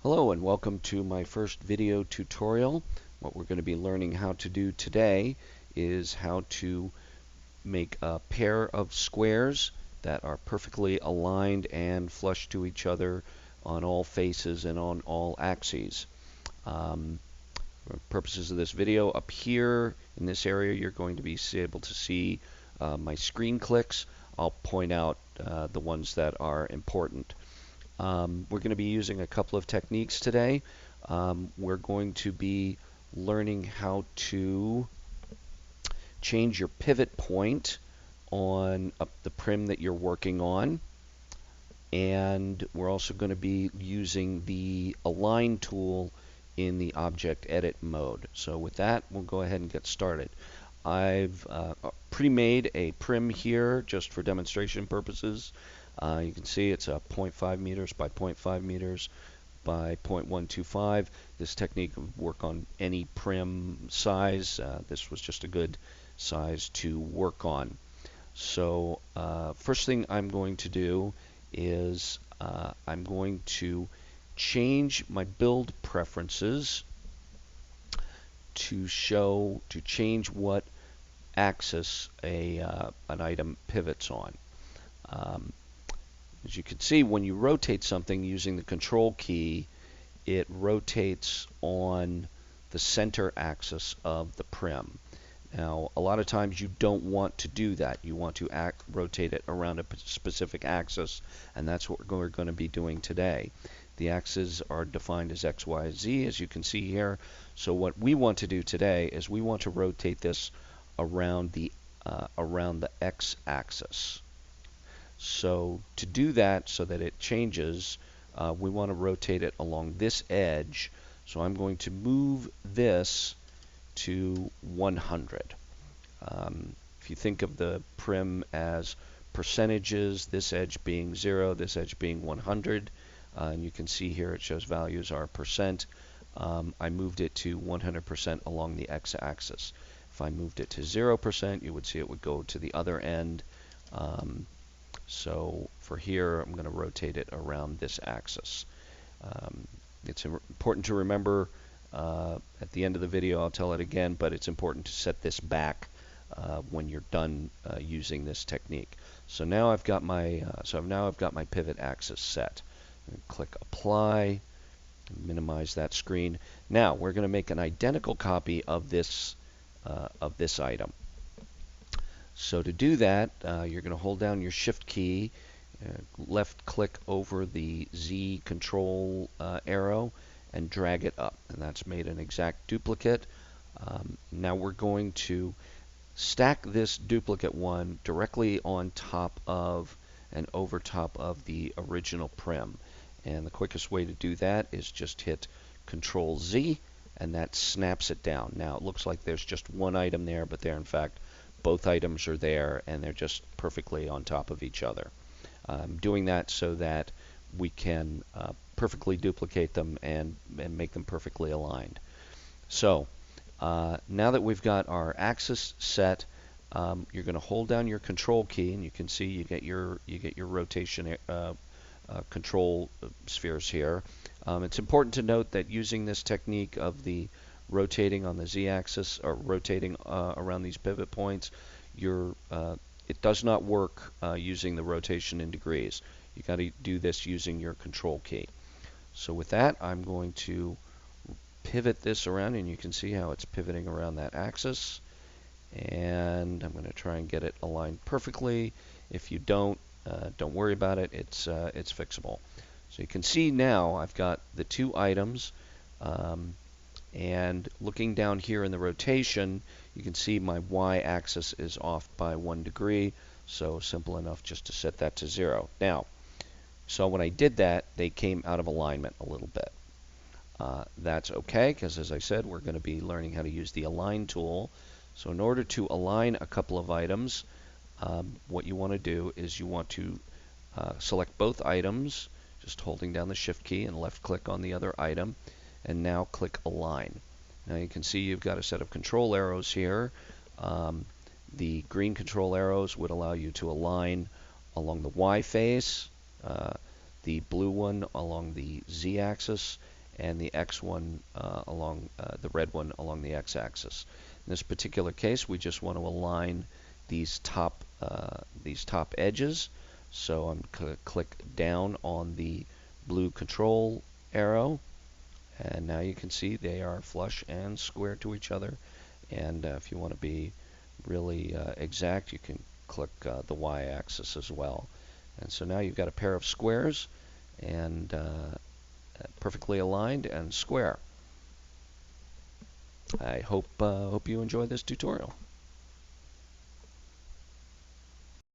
Hello and welcome to my first video tutorial. What we're going to be learning how to do today is how to make a pair of squares that are perfectly aligned and flush to each other on all faces and on all axes. For purposes of this video, up here in this area you're going to be able to see my screen clicks. I'll point out the ones that are important. We're going to be using a couple of techniques today. We're going to be learning how to change your pivot point on the prim that you're working on. And we're also going to be using the Align tool in the Object Edit mode. So with that, we'll go ahead and get started. I've pre-made a prim here just for demonstration purposes. You can see it's 0.5 meters by 0.5 meters by 0.125. This technique would work on any prim size. This was just a good size to work on. So first thing I'm going to do is I'm going to change my build preferences to change what axis an item pivots on. As you can see, when you rotate something using the control key, it rotates on the center axis of the prim. Now, a lot of times you don't want to do that. You want to rotate it around a specific axis, and that's what we're going to be doing today. The axes are defined as X, Y, Z, as you can see here. So what we want to do today is we want to rotate this around the X axis. So to do that so that it changes, we want to rotate it along this edge. So I'm going to move this to 100. If you think of the prim as percentages, this edge being 0, this edge being 100, and you can see here it shows values are percent. I moved it to 100% along the x-axis. If I moved it to 0%, you would see it would go to the other end. So for here, I'm going to rotate it around this axis. It's important to remember, at the end of the video I'll tell it again, but it's important to set this back when you're done using this technique. So now I've got my pivot axis set. Click Apply, minimize that screen. Now we're going to make an identical copy of this item. So to do that, you're going to hold down your Shift key, left click over the Z control arrow, and drag it up. And that's made an exact duplicate. Now we're going to stack this duplicate one directly on top of and over top of the original prim. And the quickest way to do that is just hit Control Z, and that snaps it down. Now it looks like there's just one item there, but there in fact both items are there, and they're just perfectly on top of each other. Doing that so that we can perfectly duplicate them and make them perfectly aligned. So now that we've got our axis set, you're going to hold down your control key, and you can see you get your rotation control spheres here. It's important to note that using this technique of the rotating on the z-axis or rotating around these pivot points, it does not work using the rotation in degrees. You got to do this using your control key. So with that, I'm going to pivot this around, and you can see how it's pivoting around that axis. And I'm going to try and get it aligned perfectly. If you don't worry about it. It's fixable. So you can see now I've got the two items. And looking down here in the rotation, you can see my y-axis is off by 1 degree, so simple enough just to set that to 0. Now, so when I did that, they came out of alignment a little bit. That's okay, because as I said, we're going to be learning how to use the Align tool. So in order to align a couple of items, what you want to do is you want to select both items, just holding down the Shift key and left click on the other item, and now click Align. Now you can see you've got a set of control arrows here. The green control arrows would allow you to align along the Y face. the blue one along the z-axis and the x one along the red one along the x-axis. In this particular case, we just want to align these top edges. So I'm going to click down on the blue control arrow, and now you can see they are flush and square to each other. And if you want to be really exact, you can click the y-axis as well. And so now you've got a pair of squares and perfectly aligned and square. I hope you enjoy this tutorial.